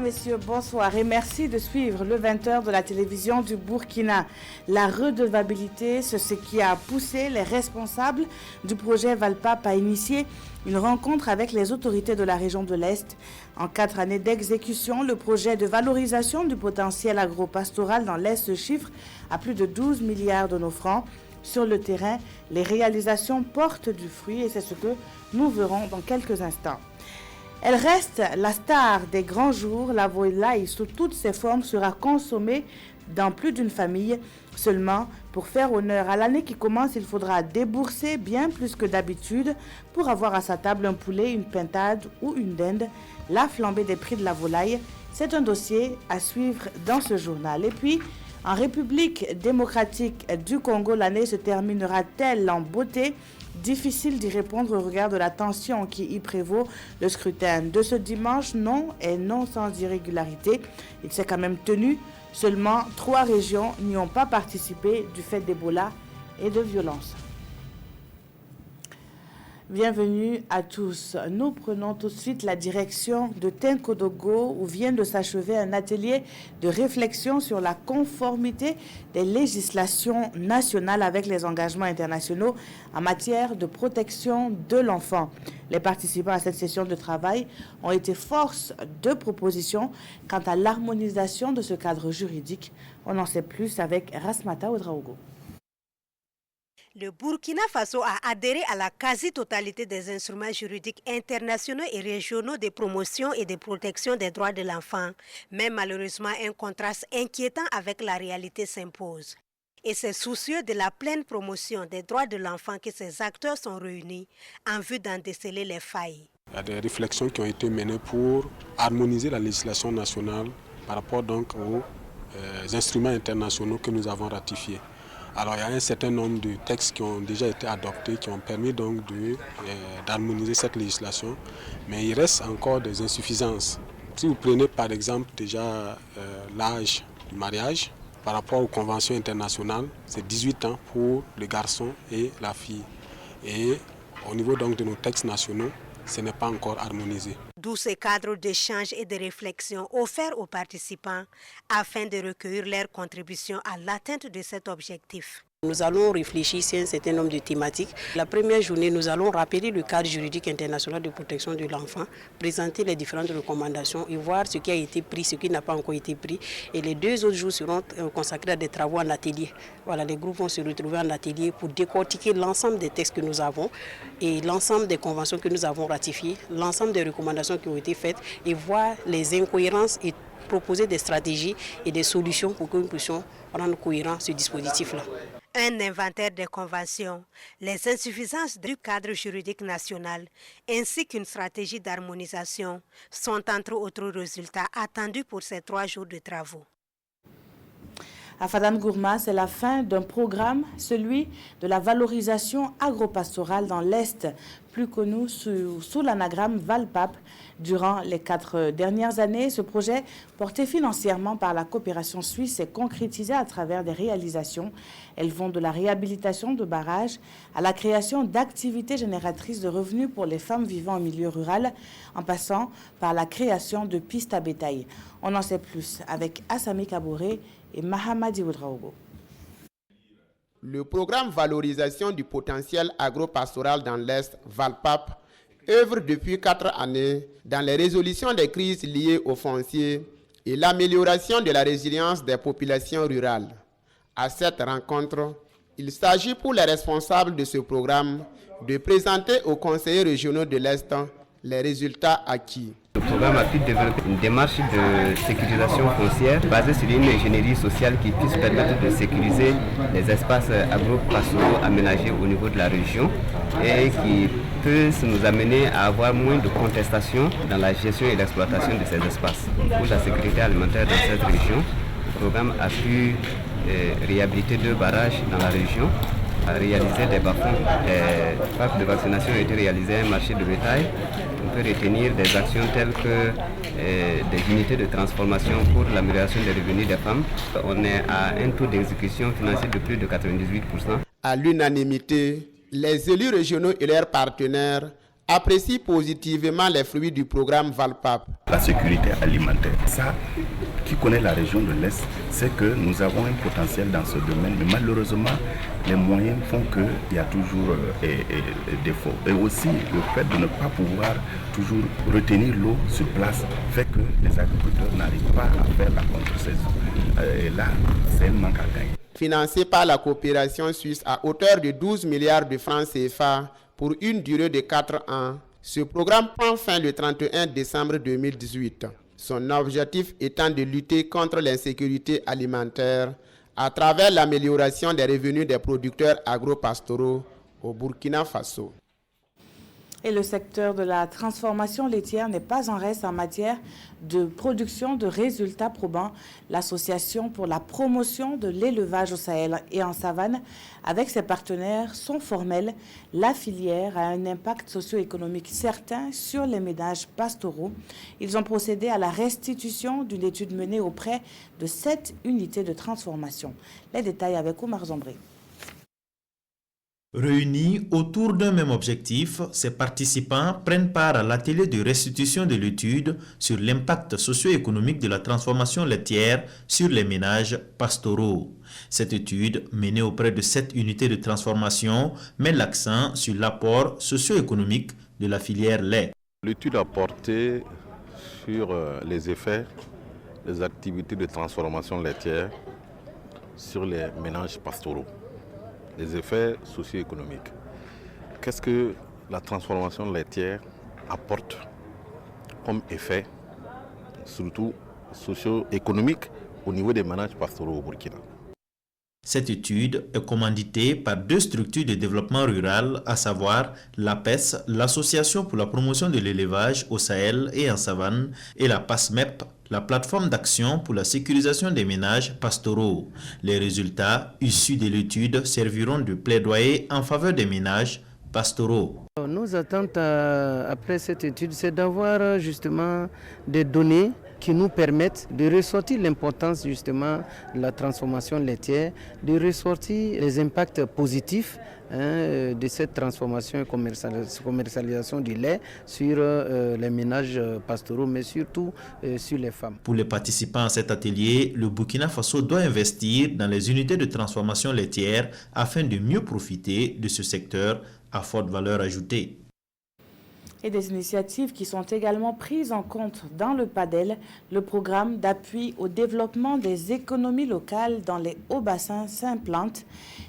Mesdames, Messieurs, bonsoir et merci de suivre le 20h de la télévision du Burkina. La redevabilité, c'est ce qui a poussé les responsables du projet Valpap à initier une rencontre avec les autorités de la région de l'Est. En 4 années d'exécution, le projet de valorisation du potentiel agro-pastoral dans l'Est se chiffre à plus de 12 milliards de nos francs. Sur le terrain, les réalisations portent du fruit et c'est ce que nous verrons dans quelques instants. Elle reste la star des grands jours. La volaille sous toutes ses formes sera consommée dans plus d'une famille. Seulement, pour faire honneur à l'année qui commence, il faudra débourser bien plus que d'habitude pour avoir à sa table un poulet, une pintade ou une dinde. La flambée des prix de la volaille, c'est un dossier à suivre dans ce journal. Et puis, en République démocratique du Congo, l'année se terminera-t-elle en beauté ? Difficile d'y répondre au regard de la tension qui y prévaut. Le scrutin de ce dimanche, non et non sans irrégularité. Il s'est quand même tenu. Seulement 3 régions n'y ont pas participé du fait d'Ebola et de violence. Bienvenue à tous. Nous prenons tout de suite la direction de Tenkodogo où vient de s'achever un atelier de réflexion sur la conformité des législations nationales avec les engagements internationaux en matière de protection de l'enfant. Les participants à cette session de travail ont été force de proposition quant à l'harmonisation de ce cadre juridique. On en sait plus avec Rasmata Ouedraogo. Le Burkina Faso a adhéré à la quasi-totalité des instruments juridiques internationaux et régionaux de promotion et de protection des droits de l'enfant. Mais malheureusement, un contraste inquiétant avec la réalité s'impose. Et c'est soucieux de la pleine promotion des droits de l'enfant que ces acteurs sont réunis en vue d'en déceler les failles. Il y a des réflexions qui ont été menées pour harmoniser la législation nationale par rapport donc aux instruments internationaux que nous avons ratifiés. Alors il y a un certain nombre de textes qui ont déjà été adoptés, qui ont permis donc d'harmoniser cette législation, mais il reste encore des insuffisances. Si vous prenez par exemple déjà l'âge du mariage, par rapport aux conventions internationales, c'est 18 ans pour le garçon et la fille. Et au niveau donc de nos textes nationaux, ce n'est pas encore harmonisé. D'où ces cadres d'échange et de réflexion offerts aux participants afin de recueillir leur contribution à l'atteinte de cet objectif. Nous allons réfléchir sur un certain nombre de thématiques. La première journée, nous allons rappeler le cadre juridique international de protection de l'enfant, présenter les différentes recommandations et voir ce qui a été pris, ce qui n'a pas encore été pris. Et les 2 autres jours seront consacrés à des travaux en atelier. Voilà, les groupes vont se retrouver en atelier pour décortiquer l'ensemble des textes que nous avons et l'ensemble des conventions que nous avons ratifiées, l'ensemble des recommandations qui ont été faites et voir les incohérences et proposer des stratégies et des solutions pour que nous puissions rendre cohérent ce dispositif-là. Un inventaire des conventions, les insuffisances du cadre juridique national ainsi qu'une stratégie d'harmonisation sont entre autres résultats attendus pour ces 3 jours de travaux. À Fadane Gourma, c'est la fin d'un programme, celui de la valorisation agro-pastorale dans l'Est, plus connu sous l'anagramme Valpap. Durant les 4 dernières années, ce projet, porté financièrement par la coopération suisse, s'est concrétisé à travers des réalisations. Elles vont de la réhabilitation de barrages à la création d'activités génératrices de revenus pour les femmes vivant en milieu rural, en passant par la création de pistes à bétail. On en sait plus avec Assami Kabouré et Mahamadi Ouedraogo. Le programme Valorisation du potentiel agro-pastoral dans l'Est, Valpap, œuvre depuis 4 années dans les résolutions des crises liées au foncier et l'amélioration de la résilience des populations rurales. À cette rencontre, il s'agit pour les responsables de ce programme de présenter aux conseillers régionaux de l'Est les résultats acquis. Le programme a pu développer une démarche de sécurisation foncière basée sur une ingénierie sociale qui puisse permettre de sécuriser les espaces agro-pastoraux aménagés au niveau de la région et qui puisse nous amener à avoir moins de contestations dans la gestion et l'exploitation de ces espaces. Pour la sécurité alimentaire dans cette région, le programme a pu réhabiliter 2 barrages dans la région, a réalisé des bas-fonds, des parcs de vaccination ont été réalisés, un marché de bétail. On peut retenir des actions telles que des unités de transformation pour l'amélioration des revenus des femmes. On est à un taux d'exécution financier de plus de 98%. À l'unanimité, les élus régionaux et leurs partenaires apprécie positivement les fruits du programme VALPAP. La sécurité alimentaire, ça, qui connaît la région de l'Est, c'est que nous avons un potentiel dans ce domaine, mais malheureusement, les moyens font qu'il y a toujours des défauts. Et aussi, le fait de ne pas pouvoir toujours retenir l'eau sur place fait que les agriculteurs n'arrivent pas à faire la contre-saison. Et là, c'est un manque à gagner. Financé par la coopération suisse à hauteur de 12 milliards de francs CFA pour une durée de 4 ans, ce programme prend fin le 31 décembre 2018. Son objectif étant de lutter contre l'insécurité alimentaire à travers l'amélioration des revenus des producteurs agro-pastoraux au Burkina Faso. Et le secteur de la transformation laitière n'est pas en reste en matière de production de résultats probants. L'Association pour la promotion de l'élevage au Sahel et en savane, avec ses partenaires, sont formels. La filière a un impact socio-économique certain sur les ménages pastoraux. Ils ont procédé à la restitution d'une étude menée auprès de 7 unités de transformation. Les détails avec Oumar Zombré. Réunis autour d'un même objectif, ces participants prennent part à l'atelier de restitution de l'étude sur l'impact socio-économique de la transformation laitière sur les ménages pastoraux. Cette étude, menée auprès de 7 unités de transformation, met l'accent sur l'apport socio-économique de la filière lait. L'étude a porté sur les effets des activités de transformation laitière sur les ménages pastoraux. Les effets socio-économiques. Qu'est-ce que la transformation laitière apporte comme effet, surtout socio-économique, au niveau des ménages pastoraux au Burkina? Cette étude est commanditée par 2 structures de développement rural, à savoir l'APES, l'Association pour la promotion de l'élevage au Sahel et en savane, et la PASMEP, la plateforme d'action pour la sécurisation des ménages pastoraux. Les résultats issus de l'étude serviront de plaidoyer en faveur des ménages pastoraux. Nos attentes après cette étude, c'est d'avoir justement des données qui nous permettent de ressortir l'importance justement de la transformation laitière, de ressortir les impacts positifs de cette transformation et commercialisation du lait sur les ménages pastoraux, mais surtout sur les femmes. Pour les participants à cet atelier, le Burkina Faso doit investir dans les unités de transformation laitière afin de mieux profiter de ce secteur à forte valeur ajoutée. Et des initiatives qui sont également prises en compte dans le PADEL, le programme d'appui au développement des économies locales dans les hauts bassins s'implantent.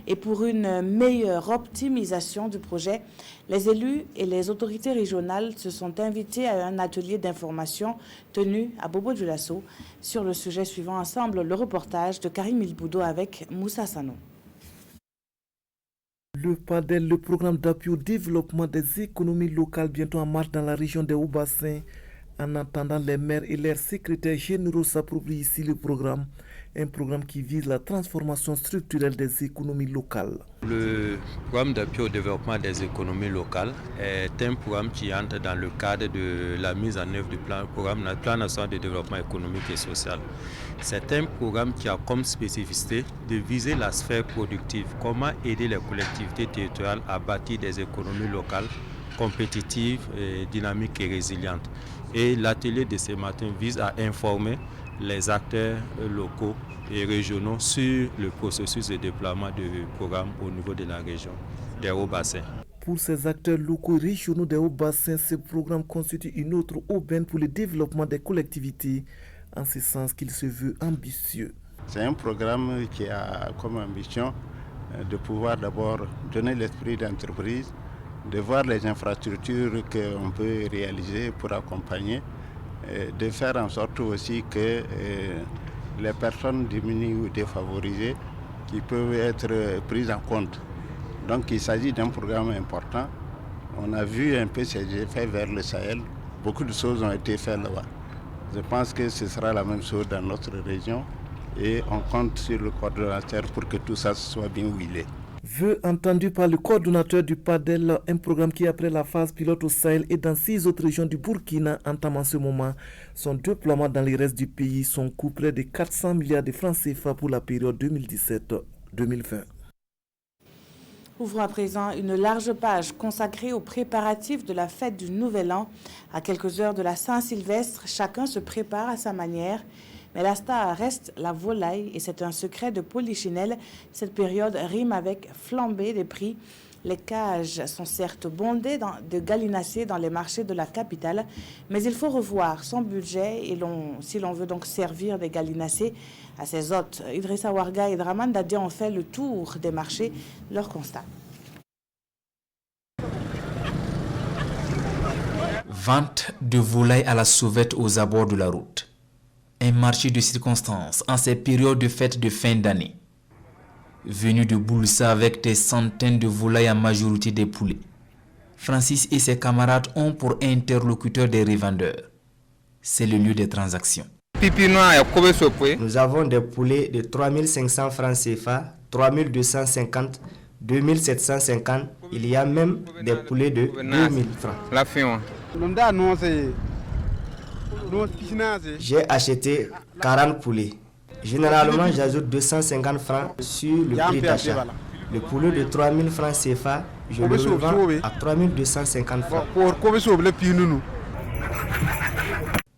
Et pour une meilleure optimisation du projet, les élus et les autorités régionales se sont invités à un atelier d'information tenu à Bobo-Dioulasso. Sur le sujet suivant ensemble, le reportage de Karim Ilboudo avec Moussa Sano. Le PADEL, le programme d'appui au développement des économies locales, bientôt en marche dans la région des Hauts-Bassins. En attendant, les maires et leurs secrétaires généraux s'approprient ici le programme, un programme qui vise la transformation structurelle des économies locales. Le programme d'appui au développement des économies locales est un programme qui entre dans le cadre de la mise en œuvre du plan national de développement économique et social. C'est un programme qui a comme spécificité de viser la sphère productive, comment aider les collectivités territoriales à bâtir des économies locales compétitives, dynamiques et résilientes. Et l'atelier de ce matin vise à informer les acteurs locaux et régionaux sur le processus de déploiement du programme au niveau de la région des Hauts-Bassins. Pour ces acteurs locaux et régionaux des Hauts-Bassins, ce programme constitue une autre aubaine pour le développement des collectivités, en ce sens qu'il se veut ambitieux. C'est un programme qui a comme ambition de pouvoir d'abord donner l'esprit d'entreprise, de voir les infrastructures qu'on peut réaliser pour accompagner, de faire en sorte aussi que les personnes diminuées ou défavorisées qui peuvent être prises en compte. Donc il s'agit d'un programme important. On a vu un peu ses effets vers le Sahel. Beaucoup de choses ont été faites là-bas. Je pense que ce sera la même chose dans notre région et on compte sur le coordonnateur pour que tout ça soit bien huilé. Vœu entendu par le coordonnateur du PADEL, un programme qui, après la phase pilote au Sahel et dans 6 autres régions du Burkina, entame en ce moment son déploiement dans les restes du pays. Son coût près de 400 milliards de francs CFA pour la période 2017-2020. Ouvrons à présent une large page consacrée aux préparatifs de la fête du Nouvel An. À quelques heures de la Saint-Sylvestre, chacun se prépare à sa manière. Mais la star reste la volaille et c'est un secret de Polichinelle. Cette période rime avec flambée des prix. Les cages sont certes bondées de gallinacés dans les marchés de la capitale, mais il faut revoir son budget et si l'on veut donc servir des gallinacés à ses hôtes. Idrissa Warga et Draman Dadé ont fait le tour des marchés. Leur constat. Vente de volailles à la sauvette aux abords de la route. Un marché de circonstances en ces périodes de fête de fin d'année. Venu de Boulissa avec des centaines de volailles en majorité des poulets. Francis et ses camarades ont pour interlocuteur des revendeurs. C'est le lieu des transactions. Nous avons des poulets de 3500 francs CFA, 3250, 2750. Il y a même des poulets de 2000 francs. J'ai acheté 40 poulets. Généralement, j'ajoute 250 francs sur le prix d'achat. Le poulet de 3000 francs CFA, je le revends à 3250 francs.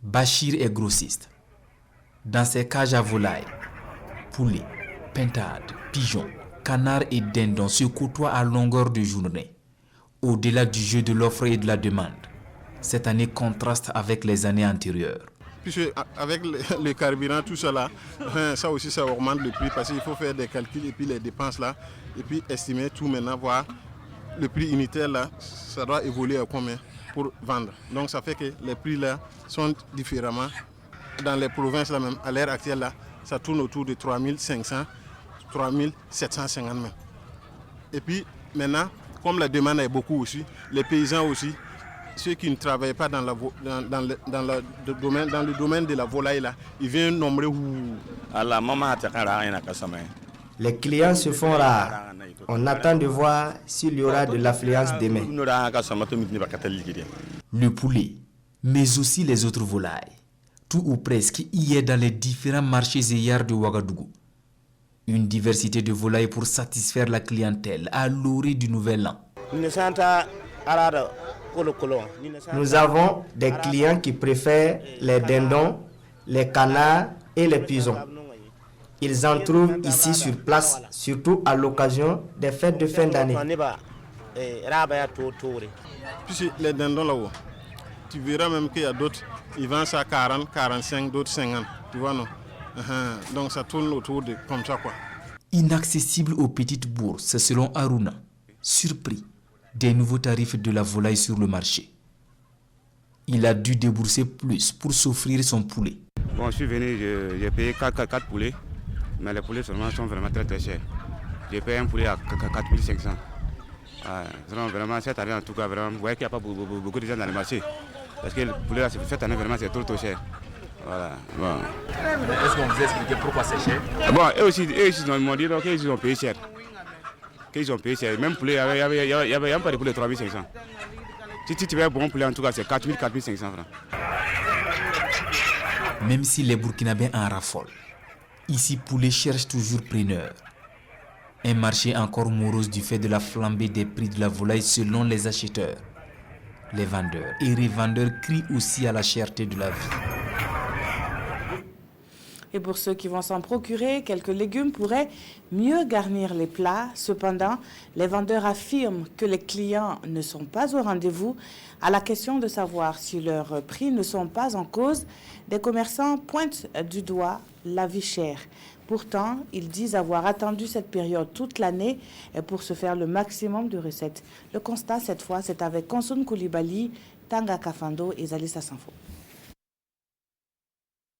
Bachir est grossiste. Dans ses cages à volailles, poulets, pintades, pigeons, canards et dindons se côtoient à longueur de journée. Au-delà du jeu de l'offre et de la demande, cette année contraste avec les années antérieures. Puisque avec le carburant, tout ça là, ça aussi ça augmente le prix parce qu'il faut faire des calculs et puis les dépenses là, et puis estimer tout maintenant, voir le prix unitaire là, ça doit évoluer à combien pour vendre. Donc ça fait que les prix là sont différemment. Dans les provinces là même, à l'heure actuelle là, ça tourne autour de 3500, 3750 même. Et puis maintenant, comme la demande est beaucoup aussi, les paysans aussi, ceux qui ne travaillent pas dans le domaine de la volaille là, ils viennent nombreux. Les clients se font rares. On attend de voir s'il y aura de l'affluence demain. Le poulet, mais aussi les autres volailles, tout ou presque y est dans les différents marchés zéyards de Ouagadougou. Une diversité de volailles pour satisfaire la clientèle à l'orée du Nouvel An. Nous avons des clients qui préfèrent les dindons, les canards et les pigeons. Ils en trouvent ici sur place, surtout à l'occasion des fêtes de fin d'année. Puis les dindons là-haut, tu verras même qu'il y a d'autres, ils vendent ça à 40, 45, d'autres 50. Tu vois non? Donc ça tourne autour de comme ça quoi. Inaccessible aux petites bourses selon Aruna. Surpris des nouveaux tarifs de la volaille sur le marché. Il a dû débourser plus pour s'offrir son poulet. Bon, je suis venu, j'ai payé 4 poulets, mais les poulets seulement sont vraiment très très chers. J'ai payé un poulet à 4500. Vraiment, cette année en tout cas, vraiment, vous voyez qu'il n'y a pas beaucoup de gens dans le marché. Parce que le poulet, cette année, vraiment, c'est trop cher. Voilà. Bon. Est-ce qu'on vous a expliqué pourquoi c'est cher? Bon, eux aussi ils m'ont dit qu'ils ont payé cher. Qu'ils ont payé cher. Même poulet, il y avait pas de poulet de 3500. Si tu veux un bon poulet, en tout cas, c'est 4000, 4500 francs. Même si les Burkinabés en raffolent, ici, poulet cherche toujours preneur. Un marché encore morose du fait de la flambée des prix de la volaille selon les acheteurs. Les vendeurs et revendeurs crient aussi à la cherté de la vie. Et pour ceux qui vont s'en procurer, quelques légumes pourraient mieux garnir les plats. Cependant, les vendeurs affirment que les clients ne sont pas au rendez-vous. À la question de savoir si leurs prix ne sont pas en cause, des commerçants pointent du doigt la vie chère. Pourtant, ils disent avoir attendu cette période toute l'année pour se faire le maximum de recettes. Le constat, cette fois, c'est avec Konsun Koulibaly, Tanga Kafando et Zalissa Sanfo.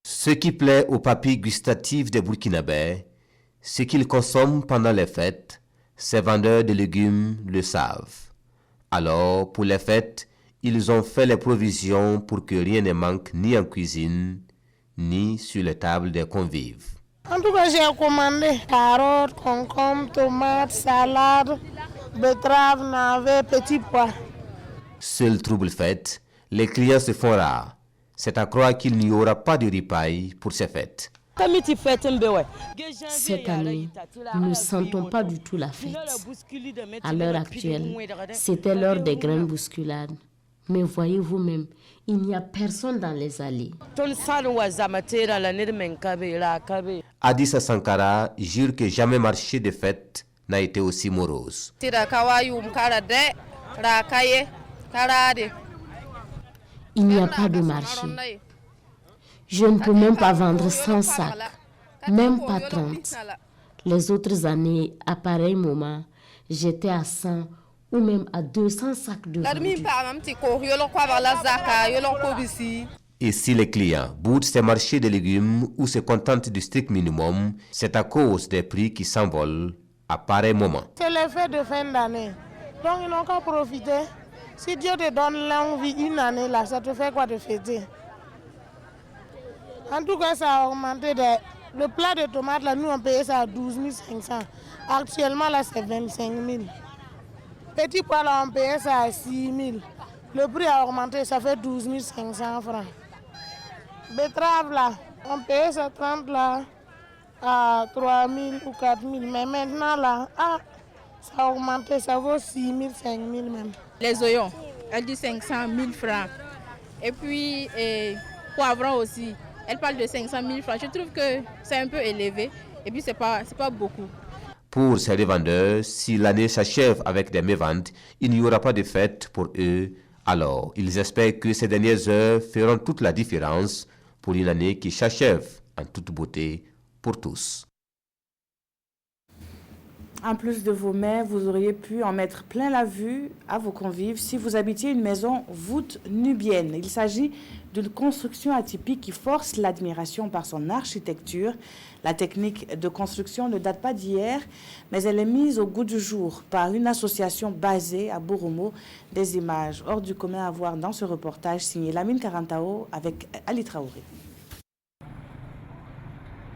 Ce qui plaît aux papilles gustatives des Burkinabés, ce qu'ils consomment pendant les fêtes, ces vendeurs de légumes le savent. Alors, pour les fêtes, ils ont fait les provisions pour que rien ne manque ni en cuisine, ni sur les tables des convives. En tout cas, j'ai commandé carottes, concombres, tomates, salades, betteraves, navets, petits pois. Seul trouble fait, les clients se font rares. C'est à croire qu'il n'y aura pas de ripaille pour ces fêtes. Cette année, nous ne sentons pas du tout la fête. À l'heure actuelle, c'était l'heure des grandes bousculades. Mais voyez vous-même, il n'y a personne dans les allées. Adissa Sankara jure que jamais marché de fête n'a été aussi morose. Il n'y a pas de marché. Je ne peux même pas vendre 100 sacs, même pas 30. Les autres années, à pareil moment, j'étais à 100 ou même à 200 sacs de vendus. Et si les clients boudent ces marchés de légumes ou se contentent du strict minimum, c'est à cause des prix qui s'envolent à pareil moment. C'est les fêtes de fin d'année. Donc ils n'ont qu'à profiter. Si Dieu te donne l'envie une année là, ça te fait quoi de fêter? En tout cas, ça a augmenté. Le plat de tomates là, nous on payait ça à 12 500. Actuellement là, c'est 25 000. Petit pois là, on payait ça à 6 000. Le prix a augmenté, ça fait 12 500 francs. Betterave là, on payait ça 30 là à 3 000 ou 4 000. Mais maintenant là, ça a augmenté, ça vaut 6 000, 5 000 même. Les oignons, elle dit 500 000 francs. Et puis, poivrons aussi, elle parle de 500 000 francs. Je trouve que c'est un peu élevé et puis c'est pas beaucoup. Pour ces revendeurs, si l'année s'achève avec des méventes, il n'y aura pas de fête pour eux. Alors, ils espèrent que ces dernières heures feront toute la différence pour une année qui s'achève en toute beauté pour tous. En plus de vos mets, vous auriez pu en mettre plein la vue à vos convives si vous habitiez une maison voûte nubienne. Il s'agit d'une construction atypique qui force l'admiration par son architecture. La technique de construction ne date pas d'hier, mais elle est mise au goût du jour par une association basée à Boromo. Des images hors du commun à voir dans ce reportage signé Lamine Karantao avec Ali Traoré.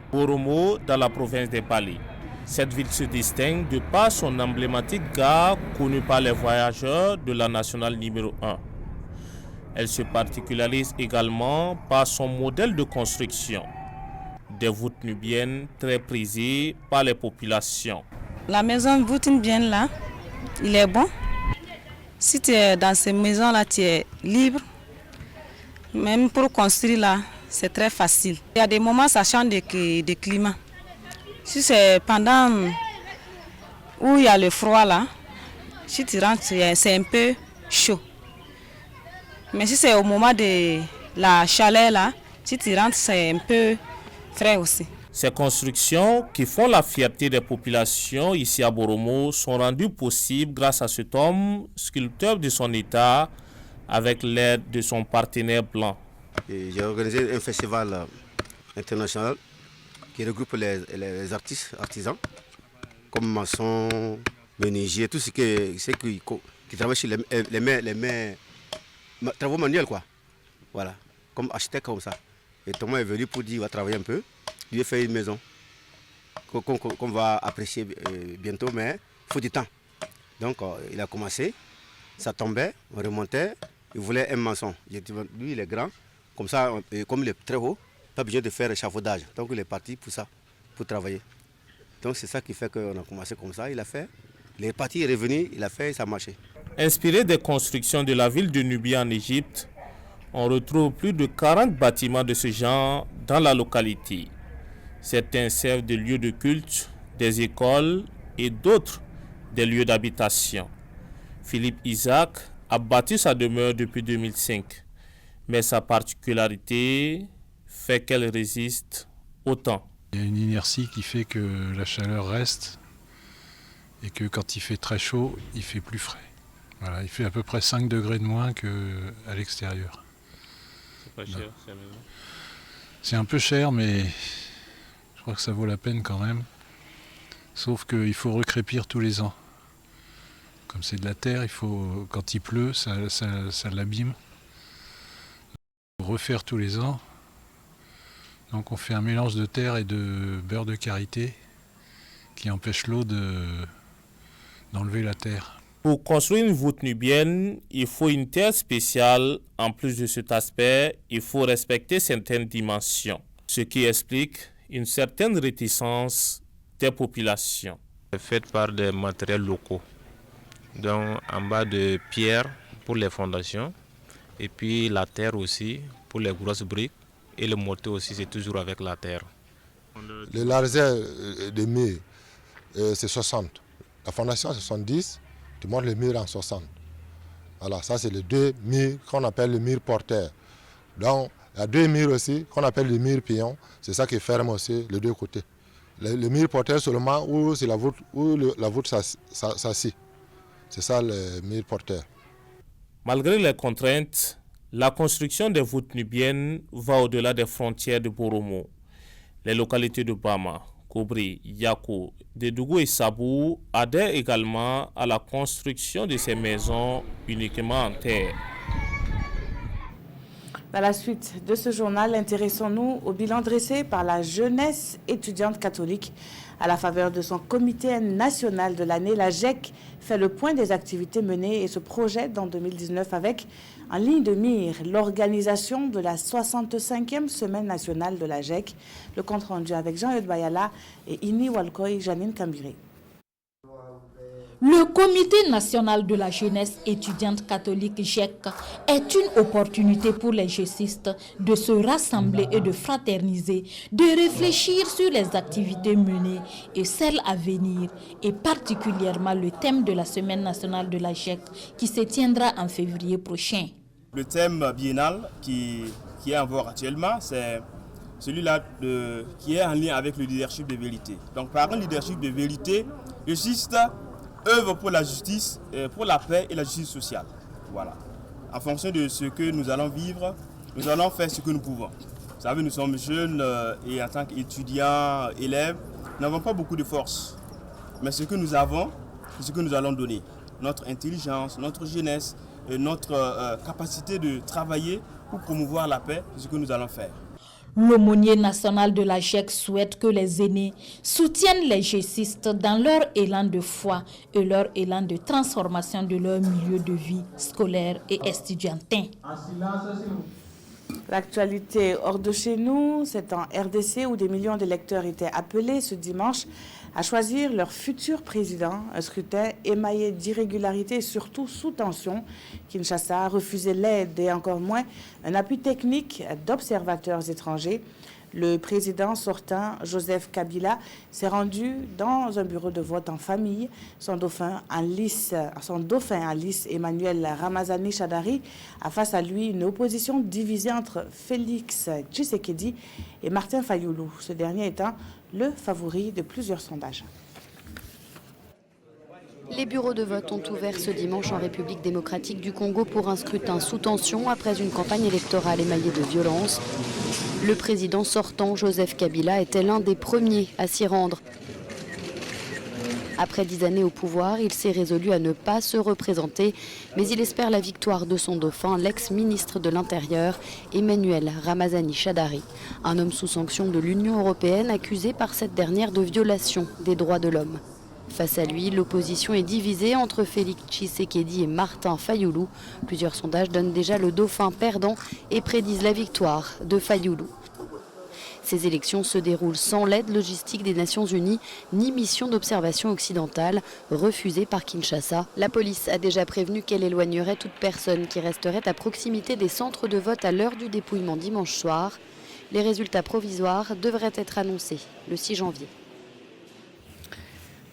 Boromo, dans la province des Bali. Cette ville se distingue de par son emblématique gare connue par les voyageurs de la nationale numéro 1. Elle se particularise également par son modèle de construction, des voûtes nubiennes très prisées par les populations. La maison voûte nubienne là, il est bon. Si tu es dans ces maisons-là, tu es libre. Même pour construire là, c'est très facile. Il y a des moments, ça change de climat. Si c'est pendant où il y a le froid là, si tu rentres, c'est un peu chaud. Mais si c'est au moment de la chaleur là, si tu rentres, c'est un peu frais aussi. Ces constructions qui font la fierté des populations ici à Boromo sont rendues possibles grâce à cet homme, sculpteur de son état, avec l'aide de son partenaire blanc. J'ai organisé un festival international qui regroupe les artistes, artisans, comme maçons, menuisiers, tout ce qui travaille sur les travaux manuels, quoi. Voilà, comme architecte comme ça. Et Thomas est venu pour dire qu'il va travailler un peu, lui a fait une maison qu'on va apprécier bientôt, mais il faut du temps. Donc il a commencé, ça tombait, on remontait, il voulait un maçon. Lui il est grand, comme ça, comme il est très haut, pas besoin de faire échafaudage. Donc il est parti pour ça, pour travailler. Donc c'est ça qui fait qu'on a commencé comme ça, il a fait. Il est parti, il est revenu, il a fait, ça a marché. Inspiré des constructions de la ville de Nubie en Égypte, on retrouve plus de 40 bâtiments de ce genre dans la localité. Certains servent de lieux de culte, des écoles et d'autres des lieux d'habitation. Philippe Isaac a bâti sa demeure depuis 2005, mais sa particularité fait qu'elle résiste au temps. Il y a une inertie qui fait que la chaleur reste et que quand il fait très chaud, il fait plus frais. Voilà, il fait à peu près 5 degrés de moins qu'à l'extérieur. C'est pas cher, c'est la maison. C'est un peu cher, mais je crois que ça vaut la peine quand même. Sauf qu'il faut recrépir tous les ans. Comme c'est de la terre, il faut, quand il pleut, ça l'abîme. Il faut refaire tous les ans. Donc on fait un mélange de terre et de beurre de karité qui empêche l'eau d'enlever la terre. Pour construire une voûte nubienne, il faut une terre spéciale. En plus de cet aspect, il faut respecter certaines dimensions. Ce qui explique une certaine réticence des populations. C'est fait par des matériels locaux, donc en bas de pierre pour les fondations, et puis la terre aussi pour les grosses briques, et le mortier aussi c'est toujours avec la terre. Le largeur des murs, c'est 60. La fondation c'est 70, tu montes le mur en 60. Voilà, ça c'est les deux murs qu'on appelle le mur porteur. Donc il y a deux murs aussi qu'on appelle le mur pion, c'est ça qui ferme aussi les deux côtés. Le mur porteur seulement où c'est la voûte s'assit. C'est ça le mur porteur. Malgré les contraintes, la construction des voûtes nubiennes va au-delà des frontières de Boromo. Les localités de Bama, Kobri, Yako, Dedougou et Sabou adhèrent également à la construction de ces maisons uniquement en terre. Dans la suite de ce journal, intéressons-nous au bilan dressé par la jeunesse étudiante catholique. À la faveur de son comité national de l'année, la GEC fait le point des activités menées et se projette en 2019 avec, en ligne de mire, l'organisation de la 65e semaine nationale de la GEC. Le compte rendu avec Jean-Eudes Bayala et Ini Walkoy, Janine Kambiré. Le Comité national de la jeunesse étudiante catholique GEC est une opportunité pour les GECistes de se rassembler et de fraterniser, de réfléchir sur les activités menées et celles à venir, et particulièrement le thème de la semaine nationale de la GEC qui se tiendra en février prochain. Le thème biennal qui est en vogue actuellement, c'est celui-là qui est en lien avec le leadership de vérité. Donc par un leadership de vérité, les GECistes œuvre pour la justice, pour la paix et la justice sociale. Voilà. En fonction de ce que nous allons vivre, nous allons faire ce que nous pouvons. Vous savez, nous sommes jeunes et en tant qu'étudiants, élèves, nous n'avons pas beaucoup de force. Mais ce que nous avons, c'est ce que nous allons donner. Notre intelligence, notre jeunesse, notre capacité de travailler pour promouvoir la paix, c'est ce que nous allons faire. L'aumônier national de la GEC souhaite que les aînés soutiennent les GECistes dans leur élan de foi et leur élan de transformation de leur milieu de vie scolaire et estudiantin. L'actualité hors de chez nous, c'est en RDC où des millions d'électeurs étaient appelés ce dimanche à choisir leur futur président. Un scrutin émaillé d'irrégularités et surtout sous tension. Kinshasa a refusé l'aide et encore moins un appui technique d'observateurs étrangers. Le président sortant, Joseph Kabila, s'est rendu dans un bureau de vote en famille. Son dauphin en lice, Emmanuel Ramazani Shadari, a face à lui une opposition divisée entre Félix Tshisekedi et Martin Fayoulou, ce dernier étant le favori de plusieurs sondages. Les bureaux de vote ont ouvert ce dimanche en République démocratique du Congo pour un scrutin sous tension après une campagne électorale émaillée de violence. Le président sortant, Joseph Kabila, était l'un des premiers à s'y rendre. Après 10 années au pouvoir, il s'est résolu à ne pas se représenter, mais il espère la victoire de son dauphin, l'ex-ministre de l'Intérieur, Emmanuel Ramazani Shadari, un homme sous sanction de l'Union européenne accusé par cette dernière de violation des droits de l'homme. Face à lui, l'opposition est divisée entre Félix Tshisekedi et Martin Fayoulou. Plusieurs sondages donnent déjà le dauphin perdant et prédisent la victoire de Fayoulou. Ces élections se déroulent sans l'aide logistique des Nations Unies ni mission d'observation occidentale refusée par Kinshasa. La police a déjà prévenu qu'elle éloignerait toute personne qui resterait à proximité des centres de vote à l'heure du dépouillement dimanche soir. Les résultats provisoires devraient être annoncés le 6 janvier.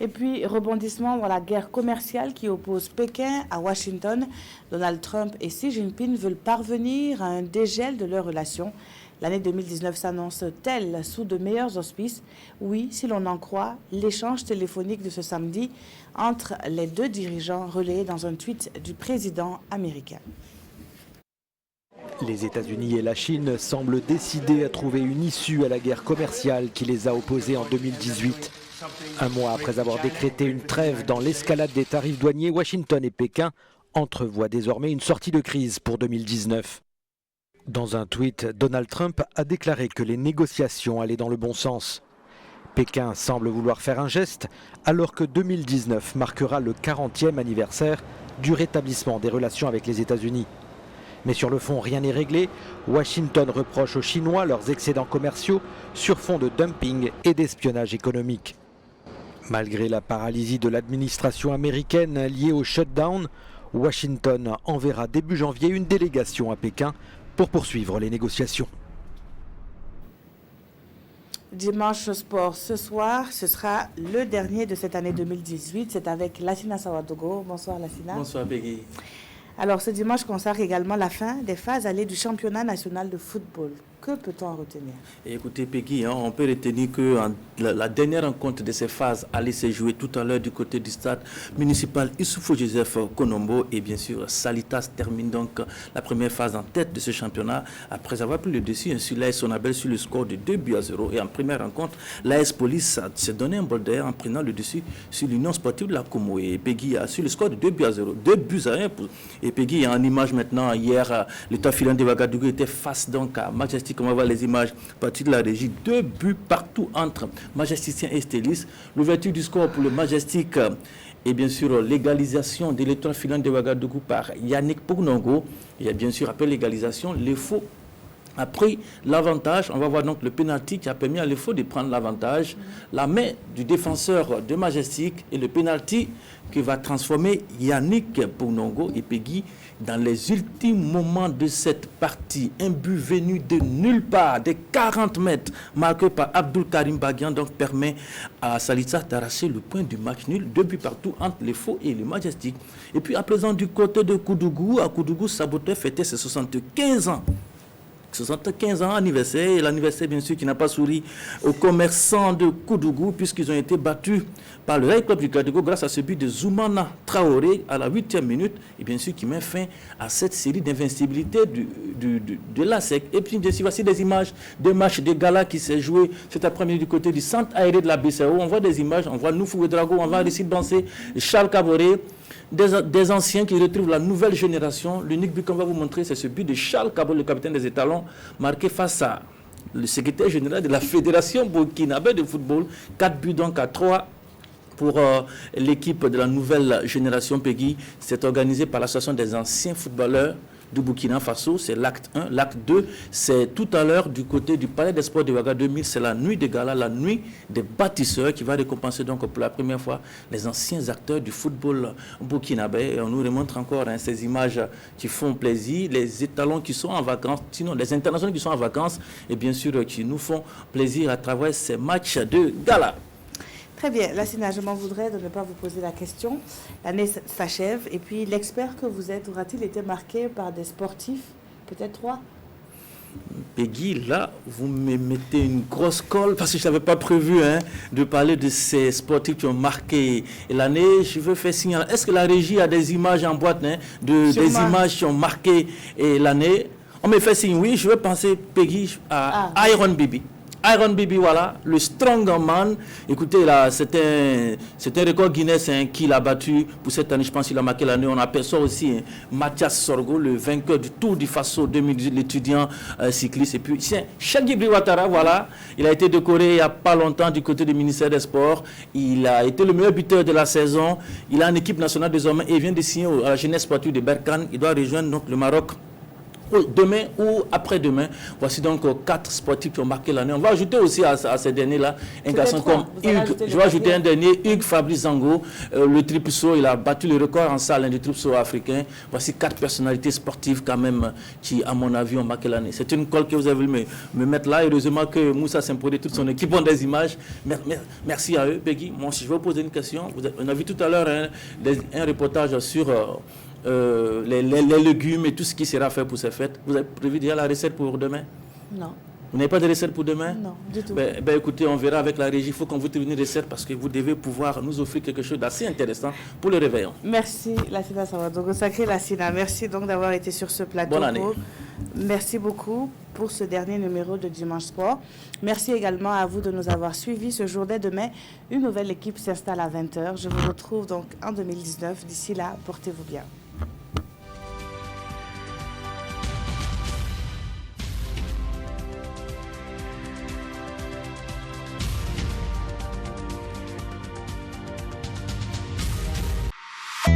Et puis, rebondissement dans la guerre commerciale qui oppose Pékin à Washington. Donald Trump et Xi Jinping veulent parvenir à un dégel de leurs relations. L'année 2019 s'annonce-t-elle sous de meilleurs auspices? Oui, si l'on en croit l'échange téléphonique de ce samedi entre les deux dirigeants relayé dans un tweet du président américain. Les États-Unis et la Chine semblent décidés à trouver une issue à la guerre commerciale qui les a opposés en 2018. Un mois après avoir décrété une trêve dans l'escalade des tarifs douaniers, Washington et Pékin entrevoient désormais une sortie de crise pour 2019. Dans un tweet, Donald Trump a déclaré que les négociations allaient dans le bon sens. Pékin semble vouloir faire un geste alors que 2019 marquera le 40e anniversaire du rétablissement des relations avec les États-Unis. Mais sur le fond, rien n'est réglé. Washington reproche aux Chinois leurs excédents commerciaux sur fond de dumping et d'espionnage économique. Malgré la paralysie de l'administration américaine liée au shutdown, Washington enverra début janvier une délégation à Pékin pour poursuivre les négociations. Dimanche Sport, ce soir, ce sera le dernier de cette année 2018. C'est avec Lassina Sawadogo. Bonsoir Lassina. Bonsoir Peggy. Alors ce dimanche consacre également la fin des phases allées du championnat national de football. Que peut-on en retenir? Écoutez Peggy, on peut retenir que la dernière rencontre de ces phases allait se jouer tout à l'heure du côté du stade municipal Issoufou Joseph Konombo, et bien sûr Salitas termine donc la première phase en tête de ce championnat après avoir pris le dessus sur l'AS Sonabel sur le score de 2-0. Et en première rencontre, l'AS Police s'est donné un bol d'air en prenant le dessus sur l'Union sportive de la Como, et Peggy a sur le score de 2-0, 2-1. Et Peggy en image maintenant, hier l'État filant de Ouagadougou était face donc à Majestic. On va voir les images à partir de la régie. 2 buts partout entre Majesticien et Stélis. L'ouverture du score pour le Majestic et bien sûr l'égalisation de l'Étoile filante de Ouagadougou par Yannick Pougnongo. Et bien sûr après l'égalisation, l'EFO a pris l'avantage. On va voir donc le pénalty qui a permis à l'EFO de prendre l'avantage. La main du défenseur de Majestic et le pénalty qui va transformer Yannick Pougnongo et Peggy dans les ultimes moments de cette partie. Un but venu de nulle part, de 40 mètres, marqué par Abdul Karim Baguian, donc permet à Salitas d'arracher le point du match nul. 2 buts partout entre les faux et le Majestic. Et puis à présent du côté de Koudougou, à Koudougou, Saboteur fêtait ses 75 ans. 75 ans anniversaire, et l'anniversaire bien sûr qui n'a pas souri aux commerçants de Koudougou puisqu'ils ont été battus par le Rail Club du Koudougou grâce à ce but de Zoumana Traoré à la 8e minute, et bien sûr qui met fin à cette série d'invincibilité de l'ASEC. Et puis bien sûr voici des images de matchs de gala qui s'est joué cet après-midi du côté du centre aéré de la BCAO. On voit des images, on voit Noufou Drago, on voit Aristide Bansé, Charles Caboret, des anciens qui retrouvent la nouvelle génération. L'unique but qu'on va vous montrer, c'est ce but de Charles Caboret, le capitaine des étalons, marqué face à le secrétaire général de la Fédération burkinabé de football. 4 buts donc à 3 pour l'équipe de la nouvelle génération Peggy. C'est organisé par l'association des anciens footballeurs du Burkina Faso. C'est l'acte 1. L'acte 2, c'est tout à l'heure du côté du Palais des Sports de Ouaga 2000. C'est la nuit des galas, la nuit des bâtisseurs qui va récompenser donc pour la première fois les anciens acteurs du football burkinabé. Et on nous remontre encore ces images qui font plaisir. Les étalons qui sont en vacances, sinon les internationaux qui sont en vacances, et bien sûr qui nous font plaisir à travers ces matchs de gala. Très bien. Lassina, je m'en voudrais de ne pas vous poser la question. L'année s'achève. Et puis, l'expert que vous êtes, aura-t-il été marqué par des sportifs? Peut-être 3? Peggy, là, vous me mettez une grosse colle parce que je n'avais pas prévu de parler de ces sportifs qui ont marqué l'année. Je veux faire signe. Est-ce que la régie a des images en boîte des images qui ont marqué l'année? On me fait signe, oui. Je veux penser, Peggy, à Iron Bibi. Iron Bibi, voilà, le strongman. Écoutez, là, c'est un record Guinness qui l'a battu pour cette année. Je pense qu'il a marqué l'année. On aperçoit aussi Mathias Sorgo, le vainqueur du Tour du Faso 2018, l'étudiant cycliste. Et puis, Shaggy Ouattara, voilà, il a été décoré il n'y a pas longtemps du côté du ministère des Sports. Il a été le meilleur buteur de la saison. Il a une équipe nationale désormais et il vient de signer à la jeunesse sportive de Berkane. Il doit rejoindre donc le Maroc demain ou après-demain. Voici donc 4 sportifs qui ont marqué l'année. On va ajouter aussi à ces derniers-là un garçon comme Hugues. Je vais ajouter un dernier, Hugues Fabrice Zango, le triple saut. Il a battu le record en salle du triple saut africain. Voici 4 personnalités sportives quand même qui, à mon avis, ont marqué l'année. C'est une colle que vous avez voulu me mettre là. Heureusement que Moussa Sempodé et toute son équipe ont des images. Merci à eux. Peggy, moi, si je vais vous poser une question. On a vu tout à l'heure un reportage sur les légumes et tout ce qui sera fait pour ces fêtes. Vous avez prévu déjà la recette pour demain? Non. Vous n'avez pas de recette pour demain? Non, du tout. Écoutez, on verra avec la régie. Il faut qu'on vous trouve une recette parce que vous devez pouvoir nous offrir quelque chose d'assez intéressant pour le réveillon. Merci, Lassina Sawadogo. Sacré Lassina. Merci donc d'avoir été sur ce plateau. Bonne année. Merci beaucoup pour ce dernier numéro de Dimanche Sport. Merci également à vous de nous avoir suivis ce jour. Dès demain, une nouvelle équipe s'installe à 20h. Je vous retrouve donc en 2019. D'ici là, portez-vous bien.